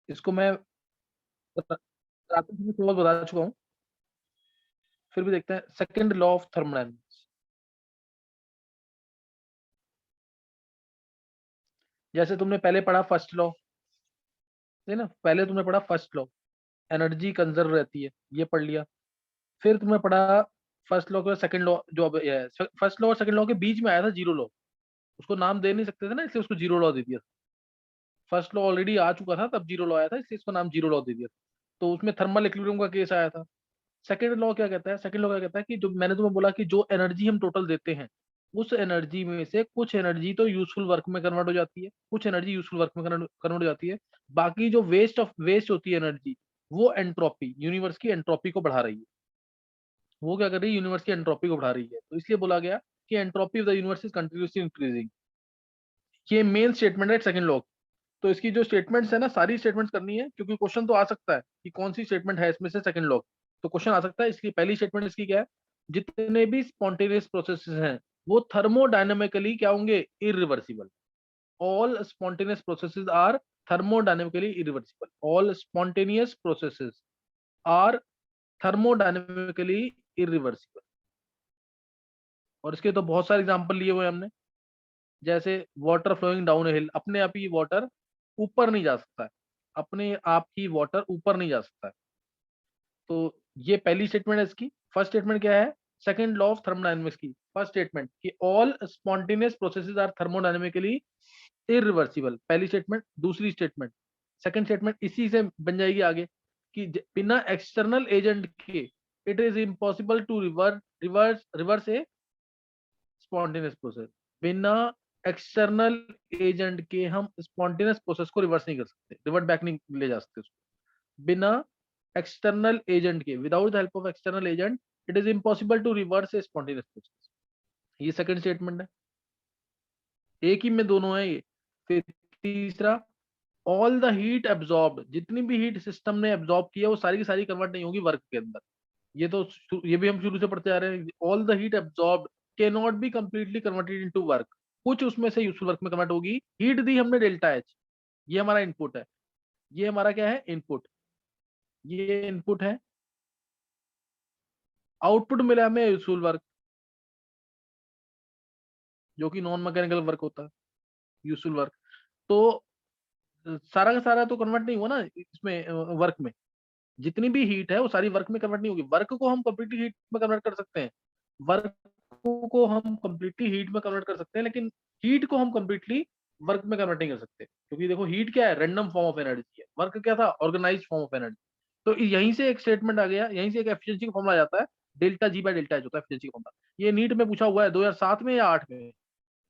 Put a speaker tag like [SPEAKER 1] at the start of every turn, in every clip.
[SPEAKER 1] इसको मैं थोड़ा बता चुका हूँ, फिर भी देखते हैं सेकंड लॉ ऑफ थर्मोडायनेमिक्स। जैसे तुमने पहले पढ़ा फर्स्ट लॉ, है ना, पहले तुमने पढ़ा फर्स्ट लॉ, एनर्जी कंजर्व रहती है, ये पढ़ लिया। फिर तुमने पढ़ा फर्स्ट लॉ के सेकंड लॉ, जो अब फर्स्ट लॉ और सेकंड लॉ के बीच में आया था जीरो लॉ, उसको नाम दे नहीं सकते थे ना, इसलिए उसको जीरो लॉ दे दिया। फर्स्ट लॉ ऑलरेडी आ चुका था, तब जीरो लॉ आया था, इसलिए इसको नाम जीरो लॉ दे दिया। तो उसमें थर्मल इक्विलिब्रियम का केस आया था। सेकंड लॉ क्या कहता है? सेकंड लॉ क्या कहता है कि जो मैंने तुम्हें बोला कि जो एनर्जी हम टोटल देते हैं, उस एनर्जी में से कुछ एनर्जी तो यूजफुल वर्क में कन्वर्ट हो जाती है, कुछ एनर्जी यूजफुल वर्क में कन्वर्ट हो जाती है, बाकी जो वेस्ट होती है एनर्जी, वो एंट्रोपी, यूनिवर्स की एंट्रोपी को बढ़ा रही है। वो क्या कर रही है? यूनिवर्स की एंट्रोपी को बढ़ा रही है। तो इसलिए बोला गया कि entropy of the universe is continuously increasing. ये मेन स्टेटमेंट है सेकंड लॉ। तो इसकी जो स्टेटमेंट्स है ना, सारी स्टेटमेंट्स करनी है, क्योंकि क्वेश्चन तो आ सकता है कि कौन सी स्टेटमेंट है इसमें से सेकंड लॉ। तो क्वेश्चन आ सकता है। इसकी पहली स्टेटमेंट इसकी क्या है? जितने भी स्पॉन्टेनियस प्रोसेसेस हैं वो थर्मोडायनेमिकली क्या होंगे? Irreversible. All spontaneous processes are thermodynamically irreversible. All spontaneous processes are thermodynamically irreversible. और इसके तो बहुत सारे एग्जांपल लिए हुए हैं हमने। जैसे वाटर फ्लोइंग डाउन हिल, अपने आप ही वाटर ऊपर नहीं जा सकता है, अपने आप ही वाटर ऊपर नहीं जा सकता है। तो ये पहली स्टेटमेंट है इसकी। फर्स्ट स्टेटमेंट क्या है? सेकंड लॉ ऑफ थर्मोडायनेमिक्स की फर्स्ट स्टेटमेंट कि all spontaneous processes are thermodynamically irreversible, पहली स्टेटमेंट। दूसरी स्टेटमेंट, सेकंड स्टेटमेंट इसी से बन जाएगी आगे कि बिना एक्सटर्नल एजेंट के it is impossible to reverse reverse a spontaneous process. बिना एक्सटर्नल एजेंट के हम स्पॉन्टेनियस प्रोसेस को रिवर्स नहीं कर सकते, रिवर्ट बैक नहीं ले जा सकते उसको। बिना एक्सटर्नल एजेंट के, without the help of external agent, it is impossible to reverse a spontaneous process. ये सेकंड स्टेटमेंट है, एक ही में दोनों है ये। फिर तीसरा, ऑल द हीट एब्जॉर्ब्ड, जितनी भी हीट सिस्टम ने एब्जॉर्ब किया वो सारी की सारी कन्वर्ट नहीं होगी वर्क के अंदर। ये तो ये भी हम शुरू से पढ़ते आ रहे हैं। All the heat absorbed can not be completely converted into work. कुछ उसमें से यूजफुल वर्क में कन्वर्ट होगी। हीट दी हमने डेल्टा एच, ये हमारा इनपुट है। ये हमारा क्या है? इनपुट। ये इनपुट है। आउटपुट मिला हमें यूजफुल वर्क, जो कि नॉन मैकेनिकल वर्क होता है, यूजफुल वर्क। तो सारा का सारा तो कन्वर्ट नहीं हुआ ना इसमें, वर्क में। जितनी भी हीट है वो सारी वर्क में कन्वर्ट नहीं होगी। वर्क को हम कंप्लीटली हीट में कन्वर्ट कर सकते हैं, वर्क को हम कंप्लीटली हीट में कन्वर्ट कर सकते हैं, लेकिन हीट को हम कंप्लीटली वर्क में कन्वर्ट नहीं कर सकते, क्योंकि देखो हीट क्या है? रैंडम फॉर्म ऑफ एनर्जी है। वर्क क्या था? Organise form of energy. तो यहीं से एक स्टेटमेंट आ गया, यहीं से एक एफिशिएंसी का फॉर्मूला आ जाता है, delta G by delta H होता है एफिशिएंसी का फॉर्मूला। ये नीट में पूछा हुआ है 2007 में या 8 में।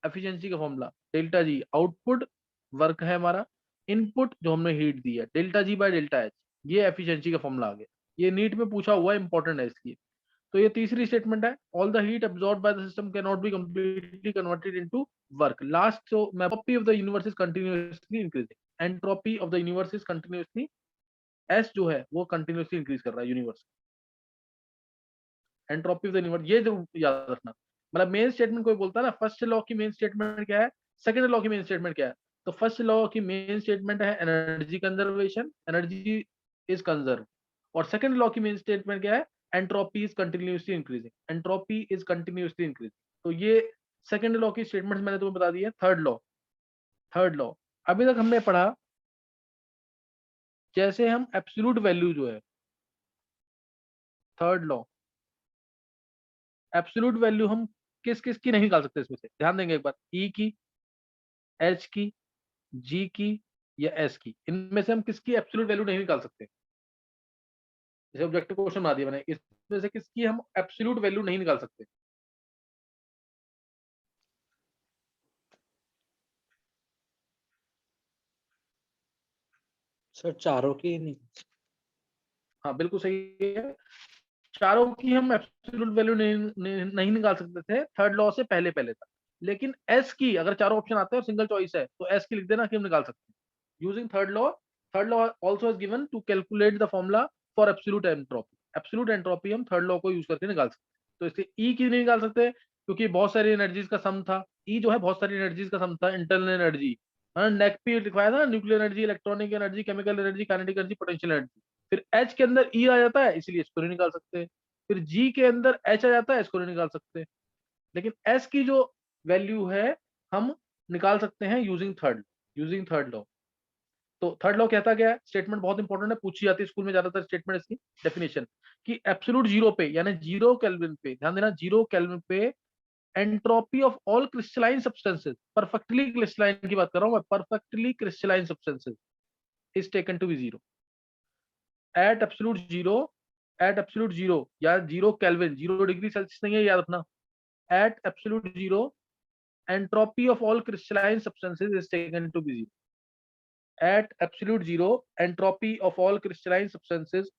[SPEAKER 1] एफिशिएंसी का formula delta G, output work है हमारा, इनपुट जो हमने हीट दी है, delta G by delta H, ये एफिशिएंसी का फॉर्मूला आ गया। ये नीट में पूछा हुआ है, इंपॉर्टेंट है इसलिए। तो ये तीसरी स्टेटमेंट है, all the heat absorbed by the system can not be completely converted into work. Last, so entropy of the universe is continuously increasing. Entropy of the universe is continuously, S जो है वो continuously increase कर रहा है universe. Entropy of the universe, ये जो याद रखना। मतलब मेन स्टेटमेंट कोई बोलता है ना, फर्स्ट लॉ की मेन स्टेटमेंट क्या है, सेकंड लॉ की मेन स्टेटमेंट क्या है? तो फर्स्ट लॉ की मेन स्टेटमेंट है energy conservation, energy is conserve. और सेकंड लॉ की मेन स्टेटमेंट क्या है? Entropy is continuously increasing, entropy is continuously increasing. तो ये सेकंड लॉ की स्टेटमेंट मैंने तुम्हें बता दी है। थर्ड लॉ, थर्ड लॉ अभी तक हमने पढ़ा, जैसे हम एब्सोल्यूट वैल्यू जो है, थर्ड लॉ, एब्सोल्यूट वैल्यू हम किस किस की नहीं निकाल सकते इसमें से, ध्यान देंगे एक बार। ई की, एच की, जी की या एस की, इनमें से हम किसकी एब्सोल्यूट वैल्यू नहीं निकाल सकते। जैसे ऑब्जेक्टिव क्वेश्चन बना दिया मैंने, इसमें से किसकी हम एब्सोल्यूट वैल्यू नहीं निकाल सकते?
[SPEAKER 2] सर चारों की नहीं।
[SPEAKER 1] हाँ बिल्कुल सही है, चारों की हम एब्सोल्यूट वैल्यू नहीं निकाल सकते थे थर्ड लॉ से पहले पहले तक। लेकिन एस की, अगर चारों ऑप्शन आते हैं और सिंगल चॉइस है, तो एस की लिख देना कि हम निकाल सकते हैं using third law. Third law also is given to calculate the formula for absolute entropy. Absolute entropy हम थर्ड लॉ को यूज करके निकाल सकते हैं। तो इसलिए ई की नहीं निकाल सकते, क्योंकि बहुत सारी एनर्जीज का सम था। ई जो है बहुत सारी एनर्जीज का सम था, इंटरनल एनर्जी नेक पे लिखवाया था nuclear energy, electronic energy, chemical energy, kinetic energy, potential energy. फिर एच के अंदर ई आ जाता है, इसीलिए इसको नहीं निकाल सकते। फिर जी के अंदर एच आ जाता है, इसको नहीं निकाल सकते। लेकिन एस की जो वैल्यू है हम निकाल सकते हैं यूजिंग थर्ड लॉ। तो थर्ड लॉ कहता क्या है, स्टेटमेंट बहुत इंपॉर्टेंट है, पूछी जाती है स्कूल में ज्यादातर स्टेटमेंट इसकी डेफिनेशन, कि एब्सोल्यूट जीरो पे यानी जीरो केल्विन पे, ध्यान देना जीरो केल्विन पे entropy of all crystalline substances, perfectly crystalline की बात कर रहा हूं मैं, perfectly crystalline substances is taken to be zero at absolute zero, at absolute zero या जीरो केल्विन, 0 डिग्री सेल्सियस नहीं है याद रखना, at absolute zero entropy of all crystalline substances is taken to be zero. At absolute zero, entropy of all crystalline substances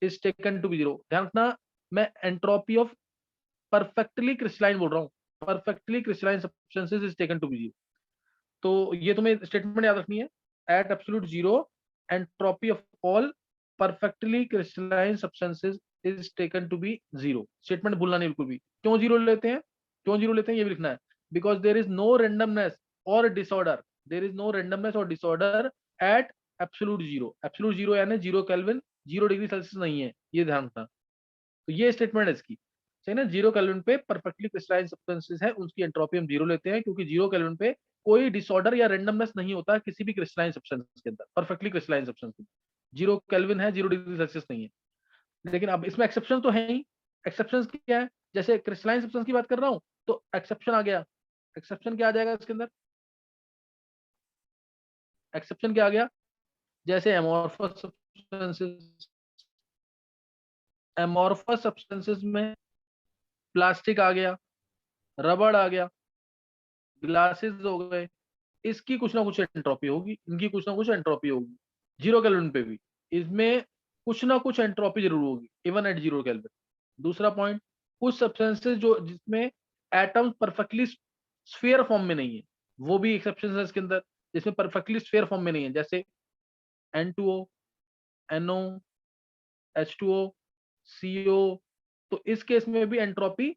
[SPEAKER 1] is taken to be zero. ध्यान रखना, मैं entropy of perfectly crystalline बोल रहा हूँ, perfectly crystalline substances is taken to be zero. तो ये तुम्हें statement याद रखनी है, at absolute zero, entropy of all perfectly crystalline substances is taken to be zero. Statement भूलना नहीं बिल्कुल भी। क्यों जीरो लेते हैं, क्यों जीरो लेते हैं ये भी लिखना है, because there is no randomness और disorder, there is no randomness और disorder at absolute zero. Absolute zero यानी जीरो केल्विन, 0 डिग्री सेल्सियस नहीं है, ये ध्यान रखना। तो ये स्टेटमेंट है इसकी, सही ना। जीरो केल्विन पे परफेक्टली क्रिस्टलाइन सब्सटेंसेस है, उसकी एंट्रोपी हम जीरो लेते हैं, क्योंकि जीरो केल्विन पे कोई डिसऑर्डर या रेंडमनेस नहीं होता किसी भी क्रिस्टलाइन सब्सटेंस के अंदर, perfectly crystalline substance. Zero kelvin है, 0 डिग्री सेल्सियस नहीं है। लेकिन अब इसमें एक्सेप्शन तो है ही। एक्सेप्शन क्या है, जैसे क्रिस्टलाइन सब्सटेंस की बात कर रहा हूं तो एक्सेप्शन आ गया। एक्सेप्शन क्या आ जाएगा इसके अंदर, एक्सेप्शन क्या आ गया, जैसे एमोर्फस सब्सटेंसेस, एमोर्फस सब्सटेंसेस में प्लास्टिक आ गया, रबड़ आ गया, ग्लासेस हो गए, इसकी कुछ ना कुछ एंट्रोपी होगी, इनकी कुछ ना कुछ एंट्रोपी होगी। जीरो केल्विन पे भी इसमें कुछ ना कुछ एंट्रोपी जरूर होगी, इवन एट जीरो केल्विन। दूसरा पॉइंट, कुछ सब्सटेंसेस जो जिसमें एटम्स परफेक्टली स्फीयर फॉर्म में नहीं है, वो भी एक्सेप्शन है इसके अंदर, जिसमें परफेक्टली स्फीयर फॉर्म में नहीं है, जैसे N2O, NO, H2O, CO। तो इस केस में भी एंट्रोपी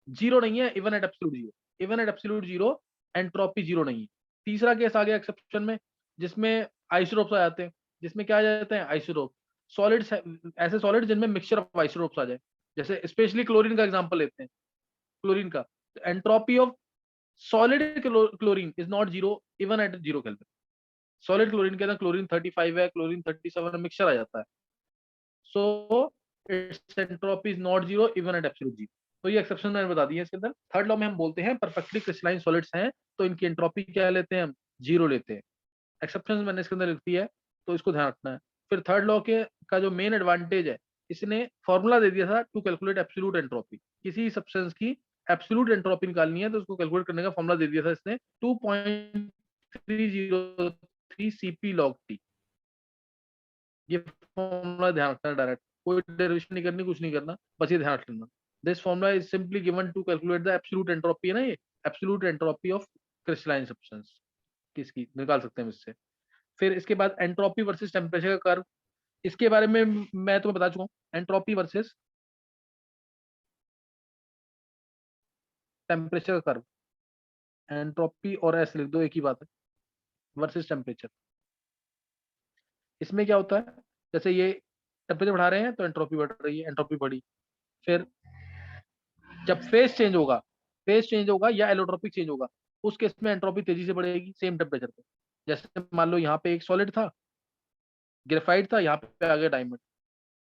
[SPEAKER 1] जीरो नहीं है, even at absolute zero, even at absolute zero entropy zero नहीं है। तीसरा केस आ गया एक्सेप्शन में, जिसमें आइसोटोप्स आ जाते हैं, जिसमें क्या आ जाते हैं आइसोटोप, सॉलिड्स, ऐसे सॉलिड जिनमें मिक्सचर ऑफ आइसोटोप्स आ जाए, जैसे स्पेशली क्लोरीन का एग्जांपल लेते हैं, क्लोरीन का entropy of solid chlorine is not zero even at zero kelvin. Solid chlorine के अंदर क्लोरीन 35 है, क्लोरीन 37 मिक्सचर आ जाता है, so it's entropy is not zero even at absolute zero. तो ये एक्सेप्शन मैंने बता दिया इसके अंदर। थर्ड लॉ में हम बोलते हैं परफेक्टली क्रिस्टलाइन सॉलिड्स हैं तो इनकी एंट्रोपी क्या लेते हैं हम, जीरो लेते हैं। एक्सेप्शन मैंने इसके अंदर लिख दी है, तो इसको ध्यान रखना है। फिर थर्ड लॉ के का जो मेन एडवांटेज है, इसने फॉर्मूला दे दिया था टू कैलकुलेट एब्सोल्यूट एंट्रोपी, किसी सब्सटेंस की एब्सोल्यूट एंट्रोपी निकालनी है तो उसको कैलकुलेट करने का फॉर्मूला दे दिया था इसने, 2.303 सीपी लॉग टी। ये फॉर्मूला ध्यान रखना है डायरेक्ट, कोई डेरिवेशन नहीं करनी, कुछ नहीं करना, बस ये ध्यान रख लेना। This formula is simply given to calculate the absolute entropy, है ना, ये absolute entropy of crystalline substance, किसकी निकाल सकते हैं इससे। फिर इसके बाद एंट्रोपी वर्सेस टेम्परेचर का कर्व, इसके बारे में मैं तुम्हें बता चुका हूँ, एंट्रोपी वर्सेस टेम्परेचर का कर्व, एंट्रोपी और एस लिख दो, एक ही बात है, वर्सेस टेम्परेचर। इसमें क्या होता है, जैसे ये टेम्परेचर बढ़ा रहे हैं तो एंट्रोपी बढ़ रही है, एंट्रोपी बढ़ी। फिर जब फेस चेंज होगा, फेस चेंज होगा या एलोट्रोपिक चेंज होगा, उस केस में एंट्रोपी तेजी से बढ़ेगी सेम टेम्परेचर पे। जैसे मान लो यहाँ पे एक सॉलिड था, ग्रेफाइट था, यहाँ पे आ गया डायमंड,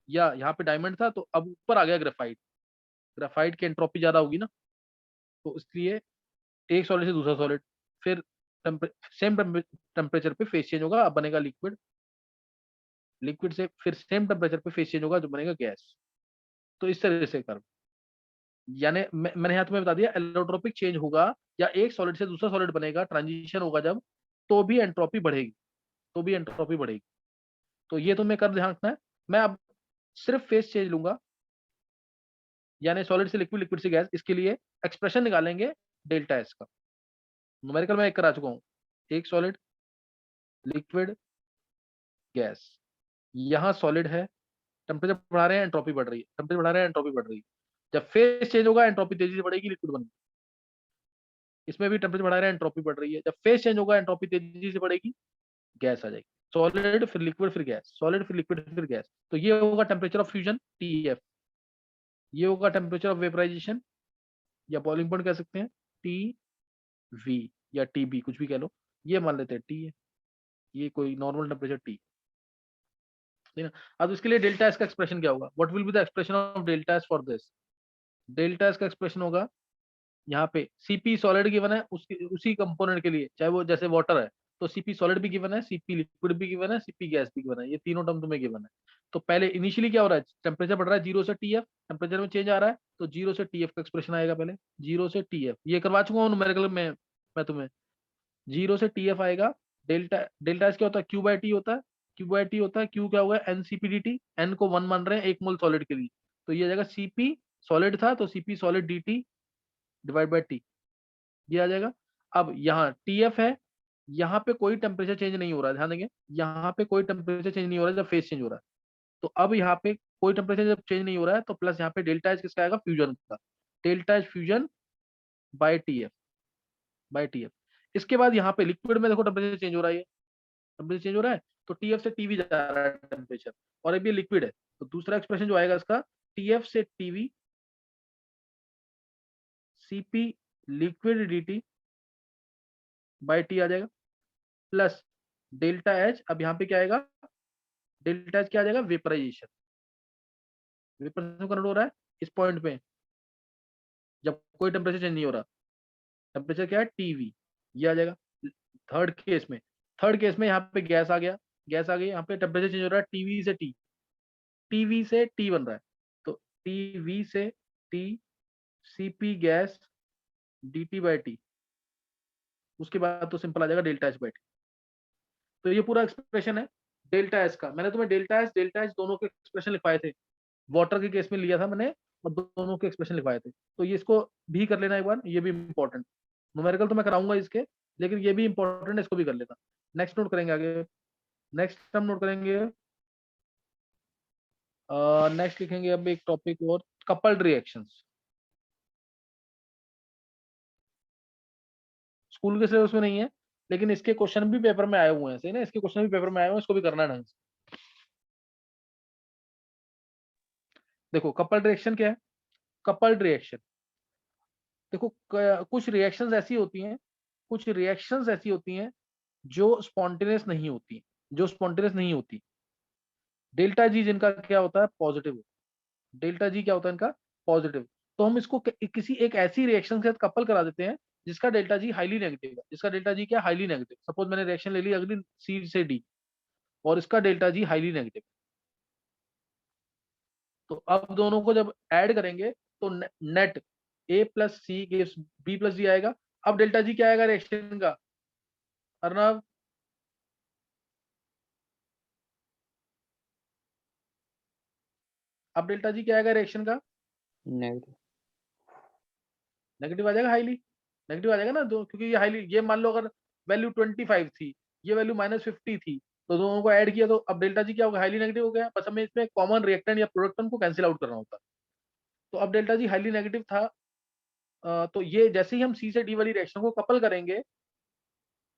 [SPEAKER 1] या यहाँ पे डायमंड था तो अब ऊपर आ गया ग्रेफाइट, ग्रेफाइट की एंट्रोपी ज्यादा होगी ना, तो इसलिए एक सॉलिड से दूसरा सॉलिड, फिर सेम टेम्परेचर पे फेस चेंज होगा, अब बनेगा लिक्विड, लिक्विड से फिर सेम टेम्परेचर पे फेस चेंज होगा, जो बनेगा गैस। तो इस तरह से कर, यानी मैंने यहाँ तुम्हें बता दिया, एलोट्रोपिक चेंज होगा या एक सॉलिड से दूसरा सॉलिड बनेगा, ट्रांजिशन होगा जब, तो भी एंट्रोपी बढ़ेगी, तो भी एंट्रोपी बढ़ेगी। तो ये तुम्हें कर ध्यान रखना है। मैं अब सिर्फ फेस चेंज लूंगा, यानी सॉलिड से लिक्विड, लिक्विड से गैस, इसके लिए एक्सप्रेशन निकालेंगे डेल्टा एस का। न्यूमेरिकल में एक करा चुका हूँ, एक सॉलिड, लिक्विड, गैस, यहाँ सॉलिड है, टेम्परेचर बढ़ा रहे हैं एंट्रोपी बढ़ रही है, टेम्परेचर बढ़ा रहे हैं एंट्रोपी बढ़ रही है। जब फेस चेंज होगा एंट्रोपी तेजी से बढ़ेगी, लिक्विड बनेगी। इसमें भी टेम्परेचर बढ़ा रहे हैं, एंट्रोपी बढ़ रही है। जब फेज चेंज होगा एंट्रोपी तेजी से बढ़ेगी, गैस आ जाएगी। सॉलिड फिर लिक्विड फिर गैस, सॉलिड फिर लिक्विड फिर गैस। तो ये होगा टेम्परेचर ऑफ फ्यूजन TF। ये होगा टेम्परेचर ऑफ वेपराइजेशन या बॉइलिंग पॉइंट कह सकते हैं, TV या TB, कुछ भी कह लो। ये मान लेते हैं T है, ये कोई नॉर्मल टेम्परेचर T, ठीक है ना। अब इसके लिए डेल्टा एस का एक्सप्रेशन क्या होगा? What will be the expression of delta S for this? Delta S का एक्सप्रेशन होगा, यहाँ पे Cp सॉलिड गिवन है, उसी कंपोनेंट के लिए, चाहे वो जैसे वाटर है तो Cp सॉलिड भी गिवन है, Cp लिक्विड भी गिवन है, Cp गैस भी गिवन है, ये तीनों टर्म तुम्हें गिवन है। तो पहले इनिशियली क्या हो रहा है, टेम्परेचर बढ़ रहा है 0 से TF, टेम्परेचर में चेंज आ रहा है तो 0 से TF का एक्सप्रेशन आएगा। पहले 0 से TF ये करवा चुका हूँ न्यूमेरिकल में मैं तुम्हें। 0 से TF आएगा। डेल्टा डेल्टा एस क्या होता है, Q बाय टी होता है। Q बाय टी होता है, Q क्या होगा, NCpDT, N को 1 मान रहे हैं 1 मोल सॉलिड के लिए, तो ये आ जाएगा Cp सॉलिड था तो Cp solid dt divide by T, ये आ जाएगा। अब यहाँ TF है, यहाँ पे कोई टेम्परेचर चेंज नहीं हो रहा है, ध्यान देंगे, यहाँ पे कोई टेम्परेचर चेंज नहीं हो रहा है जब फेज चेंज हो रहा है। तो अब यहाँ पे कोई टेम्परेचर जब चेंज नहीं हो रहा है तो प्लस यहाँ पे डेल्टा एच किसका आएगा, फ्यूजन का, delta H fusion by TF। इसके बाद यहाँ पे लिक्विड में देखो टेम्परेचर चेंज हो रहा है, टेम्परेचर चेंज हो रहा है तो TF से TV जा रहा है टेम्परेचर, और अभी लिक्विड है तो दूसरा एक्सप्रेशन जो आएगा इसका, TF से TV Cp liquid dt by T आ जाएगा, प्लस डेल्टा एच। अब यहाँ पे क्या आएगा, डेल्टा एच क्या आ जाएगा, वेपराइजेशन, वेपराइजेशन कन्वर्ट हो रहा है इस पॉइंट पे जब कोई टेम्परेचर चेंज नहीं हो रहा। टेम्परेचर क्या है, TV, ये आ जाएगा। थर्ड केस में यहाँ पे गैस आ गया, गैस आ गई, यहाँ पे टेम्परेचर चेंज हो रहा है TV से T, TV से T बन रहा है तो TV से T Cp gas dt by T, उसके बाद तो सिंपल आ जाएगा डेल्टा एच बाई T। तो ये पूरा एक्सप्रेशन है डेल्टा एच का। मैंने तुम्हें डेल्टा एच दोनों के एक्सप्रेशन लिखवाए थे, वाटर के केस में लिया था मैंने और दोनों के एक्सप्रेशन लिखवाए थे, तो ये इसको भी कर लेना एक बार, ये भी इंपॉर्टेंट। न्यूमेरिकल तो मैं कराऊंगा इसके, लेकिन ये भी इंपॉर्टेंट है, इसको भी कर लेना। नेक्स्ट नोट करेंगे आगे, नेक्स्ट हम नोट करेंगे, नेक्स्ट लिखेंगे अब एक टॉपिक और, कपल्ड रिएक्शंस। स्कूल के सिलेबस में नहीं है लेकिन इसके क्वेश्चन भी पेपर में आए हुए हैं, सही ना, इसके क्वेश्चन भी पेपर में आए हुए हैं, इसको भी करना है ढंग से। देखो कपल्ड रिएक्शन क्या है, कपल्ड रिएक्शन देखो कुछ रिएक्शंस ऐसी होती हैं, कुछ रिएक्शंस ऐसी होती हैं जो स्पॉन्टेनियस नहीं होती, जो स्पॉन्टेनियस नहीं होती। डेल्टा जी जिनका क्या होता है, पॉजिटिव, डेल्टा जी क्या होता है इनका, पॉजिटिव। तो हम इसको किसी एक ऐसी रिएक्शन के साथ कपल करा देते हैं जिसका डेल्टा जी हाईली नेगेटिव है, जिसका डेल्टा जी क्या, हाईली नेगेटिव। सपोज मैंने रिएक्शन ले ली अगली C से D और इसका डेल्टा जी हाईली नेगेटिव, तो अब दोनों को जब ऐड करेंगे तो net A plus C B plus D आएगा। अब डेल्टा जी क्या आएगा रिएक्शन का, अर्नव, अब डेल्टा जी क्या आएगा रिएक्शन का,
[SPEAKER 2] नेगेटिव।
[SPEAKER 1] नेगेटिव आ जाएगा, हाईली नेगेटिव आ जाएगा ना दो, क्योंकि ये हाईली, ये मान लो अगर वैल्यू 25 थी, ये वैल्यू -50 थी, तो दोनों को ऐड किया तो अब डेल्टा जी क्या होगा, हाईली नेगेटिव हो गया। बस हमें इसमें कॉमन रिएक्टेंट या प्रोडक्ट को कैंसिल आउट करना होता है। तो अब डेल्टा जी हाईली नेगेटिव था, तो ये जैसे ही हम C से D वाली रिएक्शन को कपल करेंगे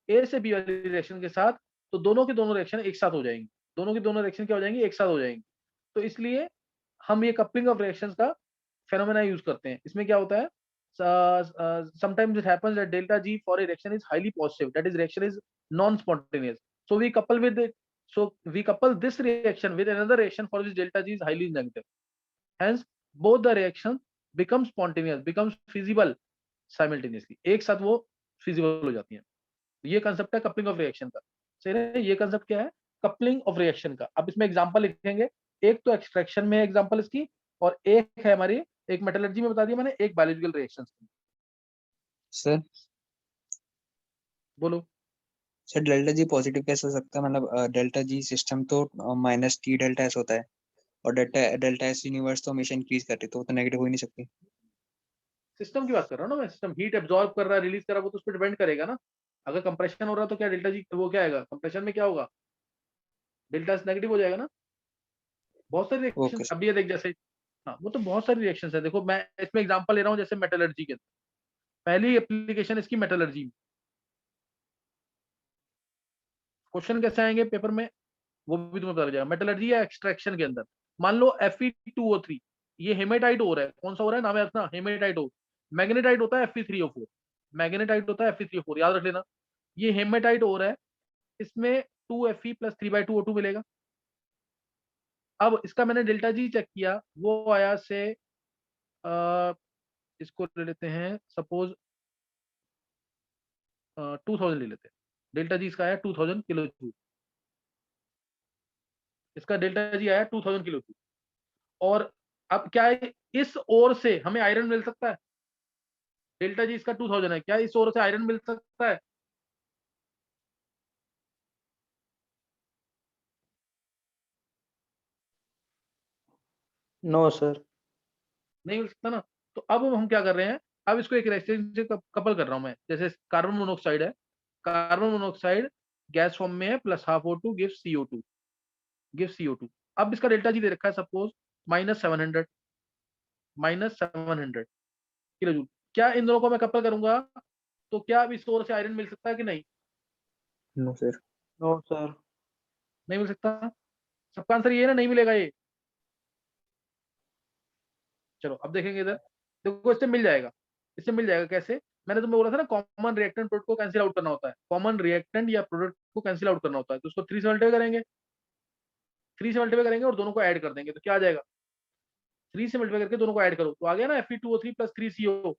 [SPEAKER 1] A से B वाली रिएक्शन के साथ, तो दोनों के दोनों रिएक्शन एक साथ हो जाएंगी, दोनों की दोनों रिएक्शन क्या हो जाएंगी, एक साथ हो जाएंगी। तो इसलिए हम ये कपलिंग ऑफ रिएक्शंस का फेनोमेना यूज करते हैं। इसमें क्या होता है, sometimes it happens that delta G for a reaction is highly positive, that is reaction is non-spontaneous, so we couple with it, so we couple this reaction with another reaction for which delta G is highly negative, hence both the reactions become spontaneous, becomes feasible simultaneously, एक साथ वो feasible हो जाती हैं। ये concept है coupling of reaction का, सही है। ये कंसेप्ट क्या है, कपलिंग ऑफ रिएक्शन का। अब इसमें एग्जांपल लिखेंगे, एक तो एक्सट्रैक्शन में एग्जांपल इसकी, और एक है हमारी, एक मेटलर्जी में बता दिया मैंने, एक बायोलॉजिकल रिएक्शंस की।
[SPEAKER 2] सर
[SPEAKER 1] बोलो।
[SPEAKER 2] सर डेल्टा जी पॉजिटिव कैसे हो सकता है, मतलब डेल्टा जी सिस्टम तो -T डेल्टा एस होता है और डेल्टा एस यूनिवर्स तो हमेशा इंक्रीज करती है, तो वो तो नेगेटिव हो ही नहीं सकती।
[SPEAKER 1] सिस्टम की बात कर रहा हूँ ना मैं, सिस्टम हीट एब्जॉर्ब कर रहा है, रिलीज कर रहा है, वो तो उस पर डिपेंड करेगा ना। अगर कंप्रेशन हो रहा है तो क्या डेल्टा जी वो क्या आएगा, कंप्रेशन में क्या होगा, डेल्टा एस नेगेटिव हो जाएगा ना। बहुत सारी रिएक्शन
[SPEAKER 2] ओके सर।
[SPEAKER 1] अभी ये देख जैसे, हाँ वो तो बहुत सारी रिएक्शन है। देखो मैं इसमें एग्जांपल ले रहा हूँ जैसे मेटलर्जी के, पहली एप्लीकेशन इसकी मेटलर्जी में। क्वेश्चन कैसे आएंगे पेपर में वो भी तुम्हें पता लग जाएगा। मेटलर्जी या एक्सट्रैक्शन के अंदर मान लो Fe2O3, ये हेमेटाइट हो रहा है। कौन सा हो रहा है, नाम याद ना, हेमेटाइट हो। मैग्नेटाइट होता है Fe3O4, मैग्नेटाइट होता है Fe3O4, याद रख लेना। ये हेमेटाइट हो रहा है, इसमें 2Fe प्लस 3/2O2 मिलेगा। अब इसका मैंने डेल्टा जी चेक किया, वो आया से इसको ले लेते हैं सपोज 2000 ले लेते हैं। डेल्टा जी इसका आया 2000 किलो जूल, इसका डेल्टा जी आया 2000 किलो जूल। और अब क्या है, इस ओर से हमें आयरन मिल सकता है। डेल्टा जी इसका 2000 है, क्या इस ओर से आयरन मिल सकता है?
[SPEAKER 3] No sir.
[SPEAKER 1] नहीं मिल सकता ना। तो अब हम क्या कर रहे हैं, अब इसको एक रेसिस्टेंस से कपल कर रहा हूं मैं। जैसे कार्बन मोनोऑक्साइड है, कार्बन मोनोऑक्साइड गैस फॉर्म में है, plus half O2 gives CO2, gives CO2। अब इसका डेल्टा जी दे रखा है सपोज -700, -700 किलो जूल। क्या इन दोनों को मैं कपल करूंगा तो क्या अब इस ओर से आयरन मिल सकता है कि नहीं?
[SPEAKER 2] No sir.
[SPEAKER 3] No sir.
[SPEAKER 1] नहीं मिल सकता। सबका आंसर ये है ना, नहीं मिलेगा ये। चलो अब देखेंगे इधर, देखो इससे मिल जाएगा, इससे मिल जाएगा कैसे। मैंने तुम्हें बोला था ना, कॉमन रिएक्टेंट प्रोडक्ट को कैंसिल आउट करना होता है, कॉमन रिएक्टेंट या प्रोडक्ट को कैंसिल आउट करना होता है, तो उसको 3 से मल्टीप्लाई करेंगे, 3 से मल्टीप्लाई करेंगे और दोनों को ऐड कर देंगे, तो क्या आ जाएगा, 3 से मल्टीप्लाई करके दोनों को ऐड करो तो आ गया ना Fe2O3 प्लस 3CO।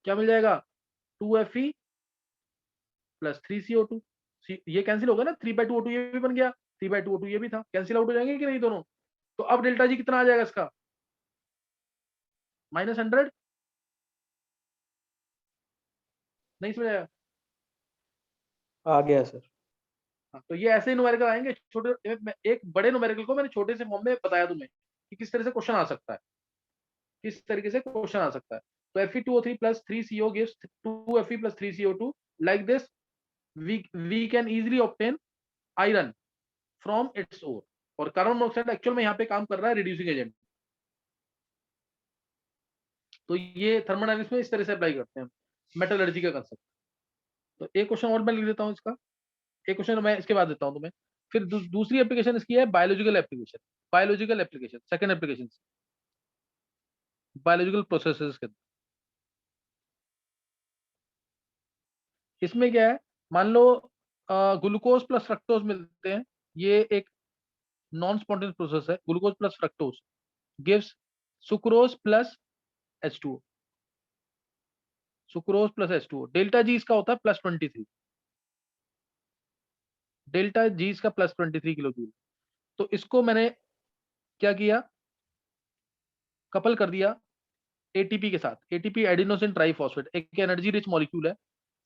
[SPEAKER 1] क्या मिल जाएगा, 2Fe प्लस 3CO2। ये कैंसिल होगा ना, 3/2O2 ये भी बन गया, 3/2O2 ये भी था, कैंसिल आउट हो जाएंगे कि नहीं दोनों। तो अब डेल्टा जी कितना आ जाएगा इसका, -100। नहीं समझ आया?
[SPEAKER 3] आ गया सर।
[SPEAKER 1] हाँ, तो ये ऐसे न्यूमेरिकल आएंगे छोटे। एक बड़े न्यूमेरिकल को मैंने छोटे से फॉर्म में बताया तुम्हें कि किस तरह से क्वेश्चन आ सकता है, किस तरीके से क्वेश्चन आ सकता है। तो Fe2O3 plus 3CO gives 2Fe plus 3CO2। Like this we can easily obtain iron from its ore. और कार्बन मोनोऑक्साइड एक्चुअल में यहाँ पे काम कर रहा है रिड्यूसिंग एजेंट। तो ये थर्मोडायनेमिक्स में इस तरह से अप्लाई करते हैं मेटलर्जी का कंसेप्ट। तो एक क्वेश्चन और मैं लिख देता हूँ इसका, एक क्वेश्चन मैं इसके बाद देता हूँ तुम्हें। फिर दूसरी एप्लीकेशन इसकी है biological application, biological application second application biological processes के। इसमें क्या है, मान लो ग्लूकोज प्लस फ्रक्टोज मिलते हैं, ये एक नॉन स्पॉन्टेनियस प्रोसेस है। Glucose plus fructose gives sucrose plus H2O, sucrose plus H2O। Delta G इसका होता है +23, डेल्टा जी इसका +23 किलो जूल। तो इसको मैंने क्या किया, कपल कर दिया एटीपी के साथ। एटीपी एडिनोसिन ट्राइफॉस्फेट एक एनर्जी रिच मॉलिक्यूल है,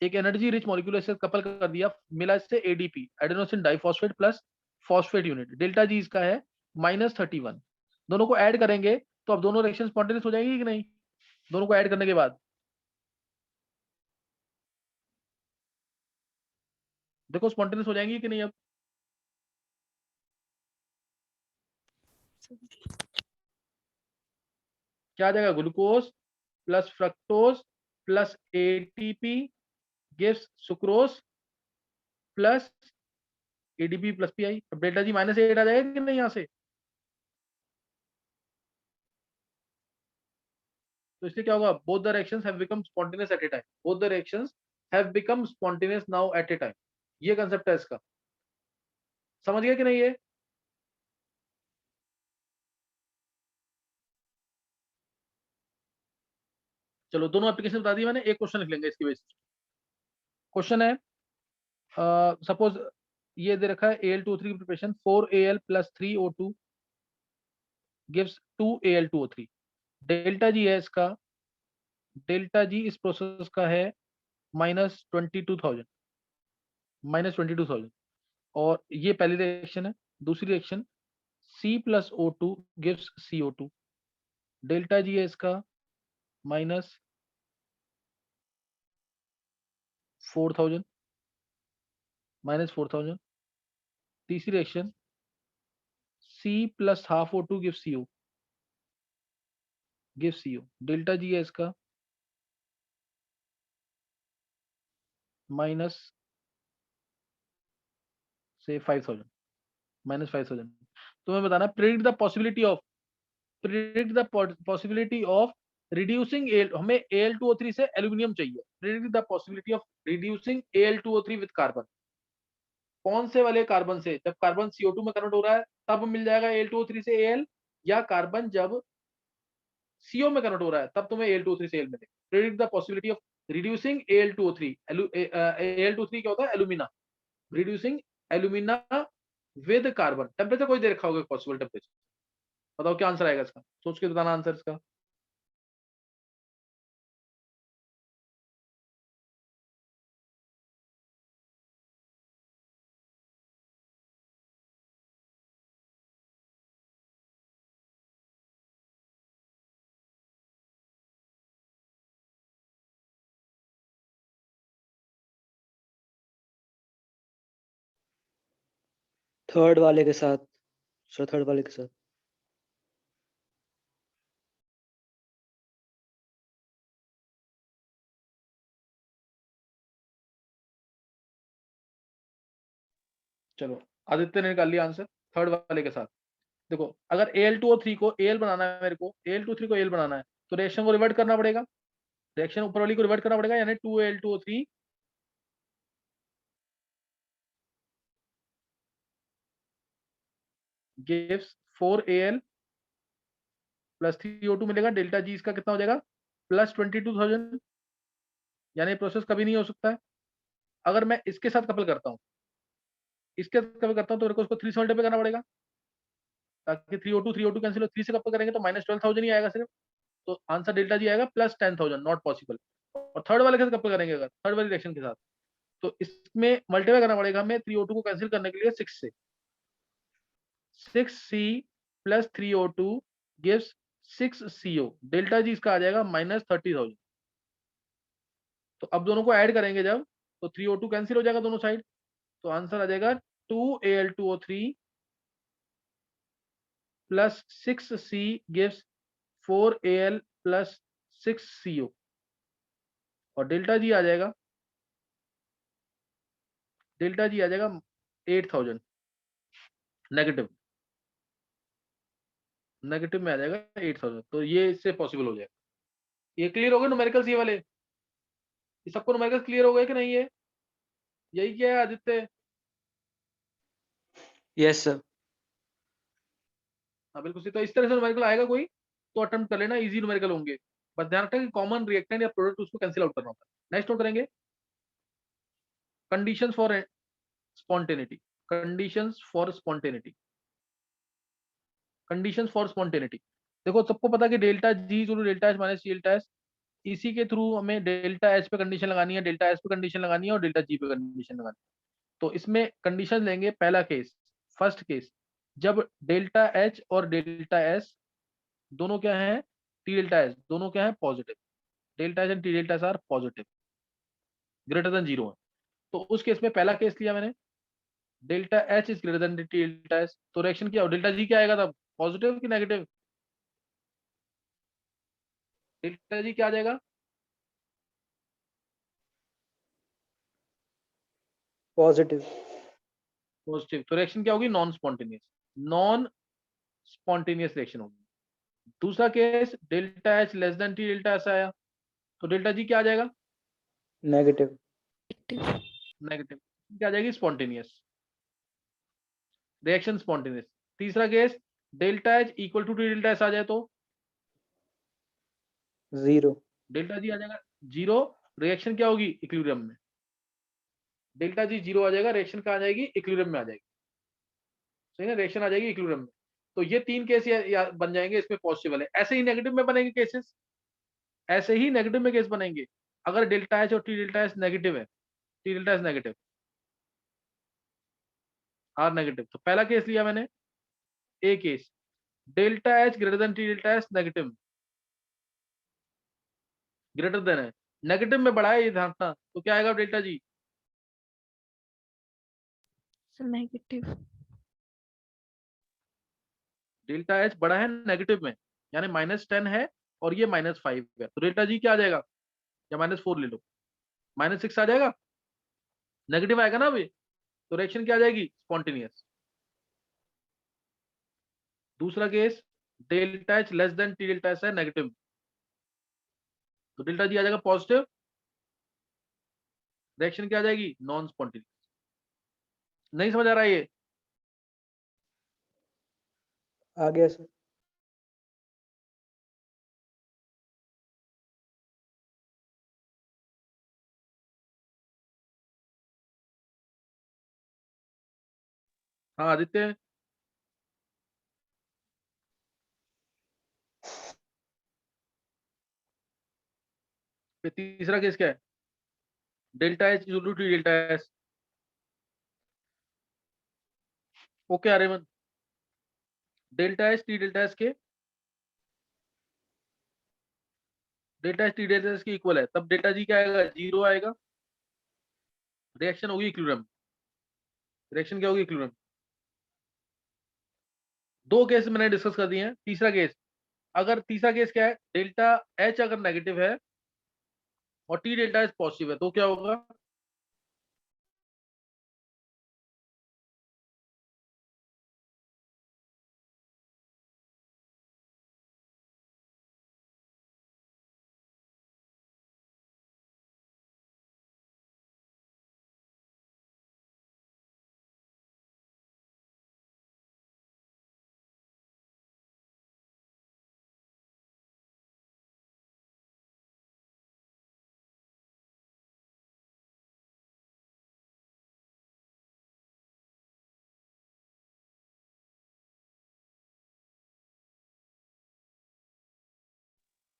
[SPEAKER 1] एक एनर्जी रिच मॉलिक्यूल से कपल कर दिया, मिला इससे ADP adenosine diphosphate plus phosphate unit. Delta G इसका है -31। दोनों को ऐड करेंगे तो अब दोनों रिएक्शन स्पॉन्टेनियस हो जाएंगी कि नहीं, दोनों को ऐड करने के बाद देखो स्पॉन्टेनियस हो जाएंगी कि नहीं। अब क्या आ जाएगा, glucose plus fructose plus ATP gives sucrose plus ADP plus Pi. अब डेल्टा जी -8 आ जाएगा कि नहीं यहाँ से। तो इससे क्या होगा, both the reactions have become spontaneous at a time, both the reactions have become spontaneous now at a time. ये कंसेप्ट है इसका, समझ गया कि नहीं ये। चलो दोनों एप्लीकेशन बता दी मैंने, एक क्वेश्चन लिख लेंगे इसकी बेसिस। क्वेश्चन है सपोज ये दे रखा है Al2O3 की preparation 4Al plus 3O2 gives 2Al2O3। Delta G है इसका, डेल्टा जी इस प्रोसेस का है -22,000, -22,000। और ये पहली रिएक्शन है। दूसरी reaction C plus O2 gives CO2। Delta G है इसका -4,000, -4,000। तीसरी reaction C plus half O2 gives CO। Give CO, delta G है इसका माइनस से 5000, माइनस 5000। तुम्हें बताना predict the possibility of reducing हमें Al2O3 से एल्यूमिनियम चाहिए। Predict the possibility of reducing Al2O3 with carbon. कौन से वाले कार्बन से? जब कार्बन CO2 में कन्वर्ट हो रहा है तब मिल जाएगा Al2O3 से Al, या कार्बन जब CO में कन्वर्ट हो रहा है तब तुम्हें Al2O3 से Al मिलेगा। Predict the possibility of reducing Al2O3। Al2O3 क्या होता है? Alumina. Reducing alumina with carbon. Temperature कोई दे रखा होगा, पॉसिबल टेम्परेचर। बताओ क्या आंसर आएगा इसका, सोच के बताना आंसर इसका।
[SPEAKER 3] थर्ड वाले के साथ सर, थर्ड वाले के साथ।
[SPEAKER 1] चलो आदित्य ने निकाल लिया आंसर थर्ड वाले के साथ। देखो अगर Al2O3 को Al बनाना है, मेरे को Al2O3 को Al बनाना है तो रिएक्शन को रिवर्ट करना पड़ेगा। रिएक्शन ऊपर वाली को रिवर्ट करना पड़ेगा, यानी 2Al2O3 gives 4Al plus 3O2 मिलेगा। डेल्टा जी इसका कितना हो जाएगा? प्लस 22,000। यानी प्रोसेस कभी नहीं हो सकता है। अगर मैं इसके साथ कपल करता हूँ, इसके साथ कपल करता हूँ तो मेरे को उसको 3 से मल्टीप्लाई करना पड़ेगा, ताकि 3O2 कैंसिल हो। 3 से कपल करेंगे तो माइनस 12,000 ही आएगा सिर्फ। तो आंसर डेल्टा जी आएगा प्लस 10,000, नॉट पॉसिबल। और थर्ड वाले के साथ कपल करेंगे, अगर थर्ड वाली रिएक्शन के साथ, तो इसमें मल्टीप्लाई करना पड़ेगा हमें 3O2 को कैंसिल करने के लिए 6 से। 6C plus 3O2 gives 6CO। Delta G इसका आ जाएगा माइनस 30,000। तो अब दोनों को ऐड करेंगे जब, तो 3O2 कैंसिल हो जाएगा दोनों साइड, तो आंसर आ जाएगा 2Al2O3 plus 6C gives 4Al plus 6CO। और डेल्टा जी आ जाएगा 8,000 नेगेटिव। नेगेटिव में आ जाएगा 8,000। तो ये इससे पॉसिबल हो जाएगा। ये क्लियर हो गए न्यूमेरिकल्स ये वाले? ये सबको न्यूमेरिकल्स क्लियर हो गए कि नहीं? है यही क्या है आदित्य?
[SPEAKER 3] Yes sir.
[SPEAKER 1] हाँ बिल्कुल सही। तो इस तरह से न्यूमेरिकल आएगा कोई तो अटेम्प्ट कर लेना, इजी न्यूमेरिकल होंगे। बस ध्यान रखना कि कॉमन रिएक्टेंट या प्रोडक्ट उसको कैंसिल आउट करना होता है। नेक्स्ट नोट करेंगे conditions for spontaneity. Conditions for spontaneity. Conditions for spontaneity. देखो सबको पता है कि डेल्टा जी जो delta H minus delta S, इसी के थ्रू हमें डेल्टा एच पे कंडीशन लगानी है, डेल्टा एस पे कंडीशन लगानी है और डेल्टा जी पे कंडीशन लगानी है। तो इसमें कंडीशन लेंगे। पहला केस, फर्स्ट केस, जब डेल्टा एच और डेल्टा एस दोनों क्या है, टी डेल्टा एस दोनों क्या है, positive. Delta H and T delta S R positive, greater than 0 है। तो उस केस में पहला केस लिया मैंने, delta H is greater than T delta S. तो रिएक्शन क्या हो, डेल्टा जी क्या आएगा तब, पॉजिटिव कि नेगेटिव? डेल्टा जी क्या आ जाएगा?
[SPEAKER 3] पॉजिटिव।
[SPEAKER 1] पॉजिटिव। तो रिएक्शन क्या होगी, non spontaneous. Non spontaneous reaction होगी। दूसरा case, delta H less than T delta S आया, तो डेल्टा जी क्या आ जाएगा,
[SPEAKER 3] नेगेटिव।
[SPEAKER 1] नेगेटिव। क्या आ जाएगी, स्पॉन्टेनियस रिएक्शन, स्पॉन्टेनियस। तीसरा case, delta H equal to T delta S आ जाए तो
[SPEAKER 3] जीरो।
[SPEAKER 1] डेल्टा जी आ जाएगा 0, रिएक्शन क्या होगी, इक्विलिब्रियम में। डेल्टा जी 0 आ जाएगा, रिएक्शन कहाँ आ जाएगी, इक्विलिब्रियम में आ जाएगी। सही ना, रिएक्शन आ जाएगी इक्विलिब्रियम में। तो ये 3 केस बन जाएंगे इसमें पॉजिटिव वाले। ऐसे ही नेगेटिव में बनेंगे केसेस, ऐसे ही नेगेटिव में केस बनेंगे। अगर डेल्टा एच और टी डेल्टा एस नेगेटिव है, T delta S negative, R negative, तो पहला केस लिया मैंने, A case, delta H greater than T delta S negative, greater than है, नेगेटिव में बढ़ा है ये ध्यान रखना, तो क्या आएगा delta G,
[SPEAKER 4] negative.
[SPEAKER 1] Delta H बड़ा है नेगेटिव में, यानी -10 है और ये -5 है, तो डेल्टा जी क्या आ जाएगा, या -4 ले लो, -6 आ जाएगा, नेगेटिव आएगा ना अभी, तो रिएक्शन क्या आ जाएगी, स्पॉन्टेनियस। दूसरा case delta H less than T delta S है, नेगेटिव, तो डेल्टा जी आ जाएगा पॉजिटिव, रिएक्शन क्या आ जाएगी, नॉन स्पॉन्टेनियस। नहीं समझ आ रहा है ये?
[SPEAKER 3] आ गया सर।
[SPEAKER 1] हाँ आदित्य, फिर तीसरा केस क्या है, delta H equal to T delta S. Okay Aryaman, delta H T delta S के, delta H T delta S के इक्वल है, तब डेल्टा जी क्या आएगा, 0 आएगा, रिएक्शन होगी इक्विलिब्रियम। रिएक्शन क्या होगी, इक्विलिब्रियम। दो केस मैंने डिस्कस कर दिए हैं। तीसरा केस, अगर तीसरा केस क्या है, डेल्टा एच अगर नेगेटिव है और टी डेल्टा एच पॉजिटिव है, तो क्या होगा,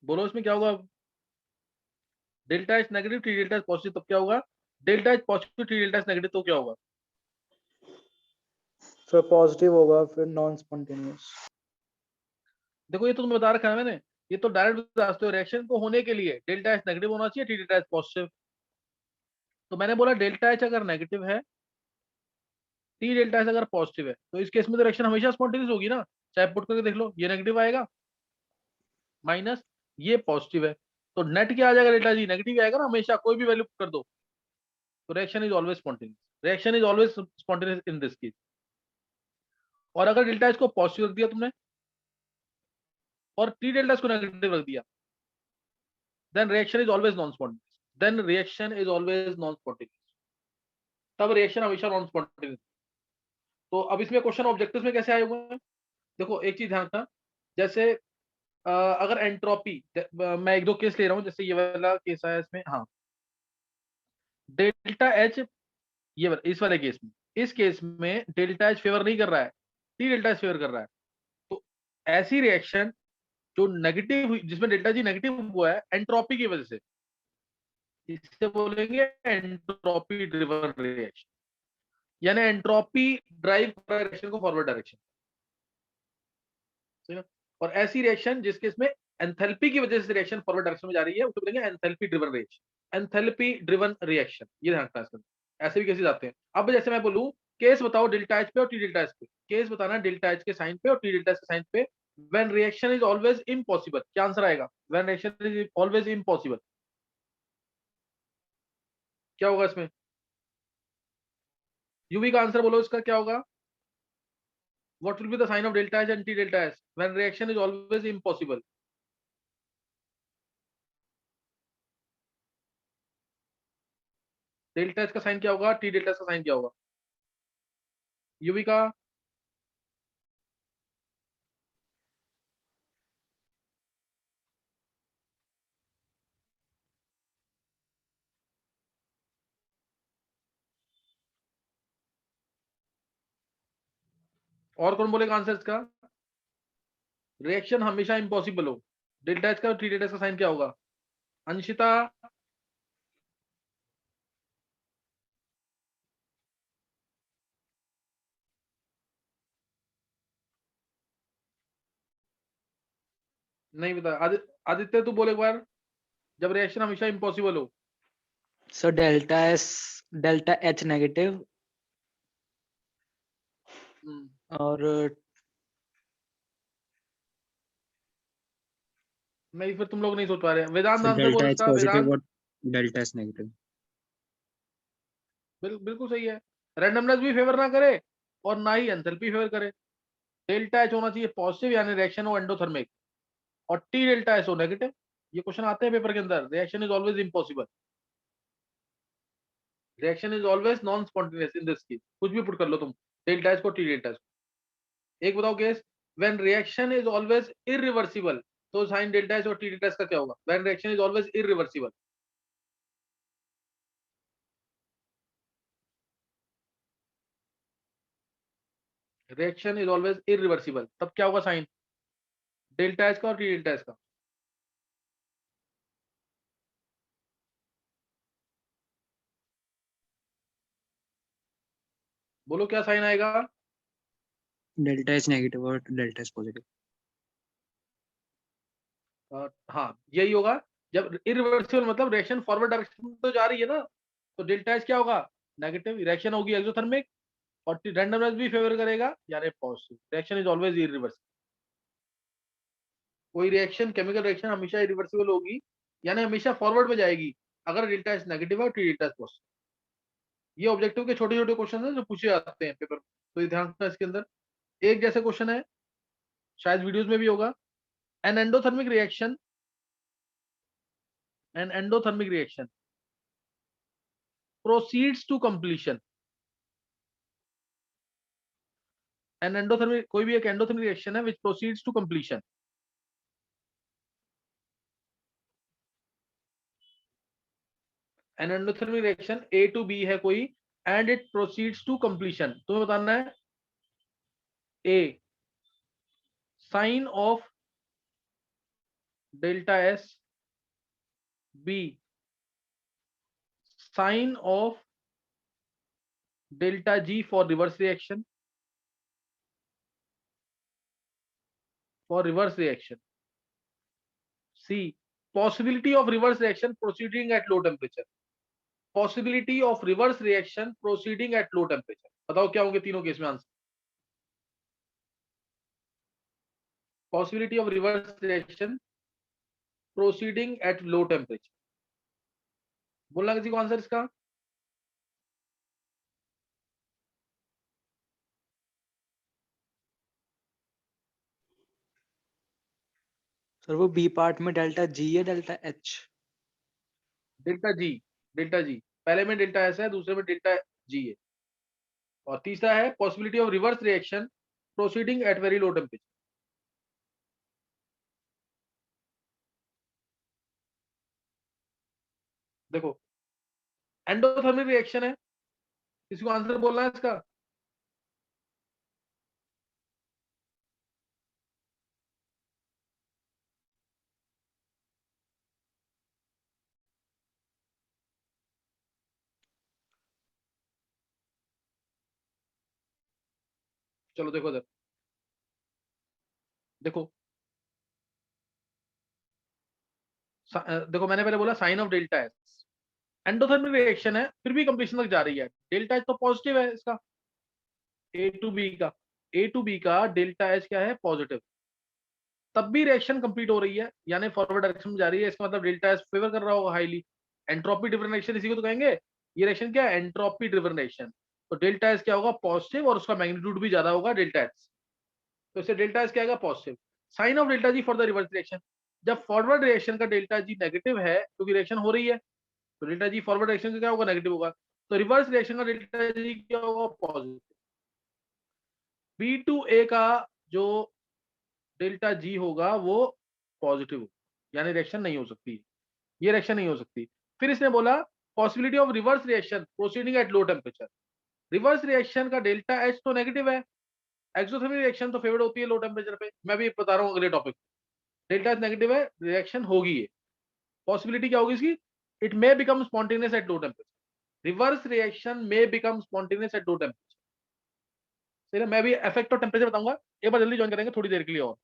[SPEAKER 1] बोलो इसमें क्या होगा, delta H negative T delta H positive, तब क्या होगा, delta H positive T delta H negative, तो क्या होगा,
[SPEAKER 3] सर पॉजिटिव होगा, फिर नॉन स्पॉन्टेनियस।
[SPEAKER 1] देखो ये तो तुम्हें बता रखा है मैंने, ये तो डायरेक्ट बताते हो, रिएक्शन को होने के लिए डेल्टा एच नेगेटिव होना चाहिए, टी डेल्टा एच पॉजिटिव। तो मैंने बोला डेल्टा एच अगर नेगेटिव है, टी डेल्टा एच अगर पॉजिटिव है, तो इस केस में तो रिएक्शन हमेशा स्पॉन्टेनियस होगी ना, चाहे पुट करके देख लो, ये नेगेटिव आएगा माइनस ये पॉजिटिव है, तो नेट क्या आ जाएगा, डेल्टा जी नेगेटिव आएगा ना हमेशा, कोई भी वैल्यू कर दो, तो reaction is always spontaneous, reaction is always spontaneous in this case. और अगर डेल्टा एच को पॉजिटिव रख दिया तुमने और टी डेल्टा एच को नेगेटिव रख दिया, then reaction is always non spontaneous, then reaction is always non spontaneous, तब रिएक्शन हमेशा नॉन स्पॉन्टेनियस। तो अब इसमें क्वेश्चन ऑब्जेक्टिव्स में कैसे आए हुए हैं, देखो एक चीज ध्यान रखना, जैसे अगर एंट्रोपी, मैं एक दो केस ले रहा हूँ, जैसे ये वाला केस है इसमें, हाँ डेल्टा एच, ये इस वाले केस में, इस केस में डेल्टा एच फेवर नहीं कर रहा है, टी डेल्टा एच फेवर कर रहा है, तो ऐसी रिएक्शन जो नेगेटिव हुई, जिसमें डेल्टा जी नेगेटिव हुआ है एंट्रोपी की वजह से, इससे बोलेंगे एंट्रोपी ड्रिवन रिएक्शन, यानी एंट्रोपी ड्राइव कर रहा है रिएक्शन को फॉरवर्ड डायरेक्शन, सही ना। और ऐसी रिएक्शन जिसके इसमें एंथैल्पी की वजह से रिएक्शन फॉरवर्ड डायरेक्शन में जा रही है, उसको बोलेंगे enthalpy driven reaction, enthalpy driven reaction, ये ध्यान रखना है इसमें। ऐसे भी केसेस आते हैं। अब जैसे मैं बोलूं, केस बताओ डेल्टा एच पे और टी डेल्टा एच पे, केस बताना डेल्टा एच के साइन पे और टी डेल्टा एच के साइन पे, when reaction is always impossible, क्या आंसर आएगा, when reaction is always impossible, क्या होगा इसमें, यूवी का आंसर बोलो, इसका क्या होगा, what will be the sign of delta H and T delta S when reaction is always impossible? Delta H का साइन क्या होगा, टी डेल्टा का साइन क्या होगा, यूवी का, और कौन बोलेगा आंसर इसका, रिएक्शन हमेशा इम्पॉसिबल हो, डेल्टा एच का और टी डेल्टा का साइन क्या होगा, अंशिता, नहीं बता, आदित्य तू बोल एक बार, जब रिएक्शन हमेशा इम्पॉसिबल हो,
[SPEAKER 3] सर डेल्टा एच नेगेटिव और
[SPEAKER 1] नहीं फिर तुम लोग नहीं सोच पा रहे। वेदांत आंसर बोल
[SPEAKER 2] डेल्टा एच
[SPEAKER 1] इसका।
[SPEAKER 2] पॉजिटिव
[SPEAKER 1] वेदांत
[SPEAKER 2] और डेल्टा एस नेगेटिव।
[SPEAKER 1] बिल्कुल सही है। रैंडमनेस भी फेवर ना करे और ना ही एंथैल्पी फेवर करे। डेल्टा एच होना चाहिए पॉजिटिव यानी रिएक्शन हो एंडोथर्मिक, और टी डेल्टा एस हो नेगेटिव। ये क्वेश्चन आते हैं पेपर के अंदर। Reaction is always impossible, reaction is always non spontaneous in this case. कुछ भी पुट कर लो तुम, डेल्टा एच को टी डेल्टा एस। एक बताओ case, when reaction is always irreversible, तो साइन डेल्टा एच और टी डेल्टा एस का क्या होगा? When reaction is always irreversible, reaction is always irreversible, तब क्या होगा साइन डेल्टा एच का और टी डेल्टा एस का? बोलो क्या साइन आएगा?
[SPEAKER 2] डेल्टा एच नेगेटिव और डेल्टा एस पॉजिटिव।
[SPEAKER 1] हाँ यही होगा। जब इरिवर्सिबल मतलब रिएक्शन फॉरवर्ड डायरेक्शन में तो जा रही है ना, तो डेल्टा एच क्या होगा? नेगेटिव। रिएक्शन होगी एक्सोथर्मिक और रैंडमनेस भी फेवर करेगा यानी positive. Reaction is always irreversible. कोई रिएक्शन, केमिकल रिएक्शन हमेशा इरिवर्सिबल होगी यानी हमेशा फॉरवर्ड में जाएगी अगर डेल्टा एच नेगेटिव है और टी डेल्टा एच पॉजिटिव। ये ऑब्जेक्टिव के छोटे छोटे क्वेश्चन हैं जो पूछे जाते हैं पेपर में, तो ये ध्यान रखना। इसके अंदर एक जैसे क्वेश्चन है, शायद वीडियोस में भी होगा। An endothermic reaction, an endothermic reaction proceeds to completion. An endothermic, कोई भी एक एंडोथर्मिक रिएक्शन है which proceeds to completion. An endothermic reaction A to B है कोई, and it proceeds to completion. तुम्हें बताना है A sign of delta S, B sign of delta G for reverse reaction, for reverse reaction. C possibility of reverse reaction proceeding at low temperature, possibility of reverse reaction proceeding at low temperature। बताओ क्या होंगे तीनों case में answer? possibility of reverse reaction proceeding at low temperature। बोलना किसी को answer इसका?
[SPEAKER 3] Sir वो बी पार्ट में डेल्टा जी है delta H?
[SPEAKER 1] Delta G, delta G पहले में डेल्टा एस है, दूसरे में डेल्टा जी है, और तीसरा है possibility of reverse reaction proceeding at very low temperature। देखो एंडोथर्मिक रिएक्शन है, किसी को आंसर बोलना है इसका? चलो देखो इधर, देखो देखो मैंने पहले बोला sign of delta S, endothermic reaction है फिर भी कंप्लीशन तक जा रही है। डेल्टा एच तो पॉजिटिव है इसका, ए टू बी का, ए टू बी का डेल्टा एच क्या है? पॉजिटिव। तब भी रिएक्शन कंप्लीट हो रही है यानी फॉरवर्ड डायरेक्शन में जा रही है, इसका मतलब डेल्टा एच फेवर कर रहा होगा हाईली। एंट्रोपी ड्रिवन रिएक्शन इसी को तो कहेंगे। ये रिएक्शन क्या है? Entropy driven reaction. तो डेल्टा एच क्या होगा? पॉजिटिव, और उसका मैग्नीट्यूड भी ज्यादा होगा डेल्टा एच, तो इससे डेल्टा एच क्या आएगा? Positive. Sign of delta G for the reverse reaction, जब फॉरवर्ड रिएक्शन का डेल्टा जी नेगेटिव है क्योंकि रिएक्शन हो रही है, तो डेल्टा जी फॉरवर्ड रिएक्शन का क्या होगा? नेगेटिव होगा। तो रिवर्स रिएक्शन का डेल्टा जी क्या होगा? पॉजिटिव। बी टू ए का जो डेल्टा जी होगा वो पॉजिटिव होगा यानी रिएक्शन नहीं हो सकती, ये रिएक्शन नहीं हो सकती। फिर इसने बोला possibility of reverse reaction proceeding at low temperature. Reverse reaction का डेल्टा एच तो नेगेटिव है, एक्सोथर्मिक रिएक्शन तो फेवर्ड होती है लो टेम्परेचर पे। मैं भी बता रहा हूँ अगले टॉपिक। डेल्टा एच नेगेटिव है, रिएक्शन होगी ये। पॉसिबिलिटी क्या होगी इसकी? It may become spontaneous at low temperature. Reverse reaction may become spontaneous at low temperature. मैं भी इफेक्ट ऑफ टेम्परेचर बताऊंगा, एक बार जल्दी ज्वाइन करेंगे थोड़ी देर के लिए और।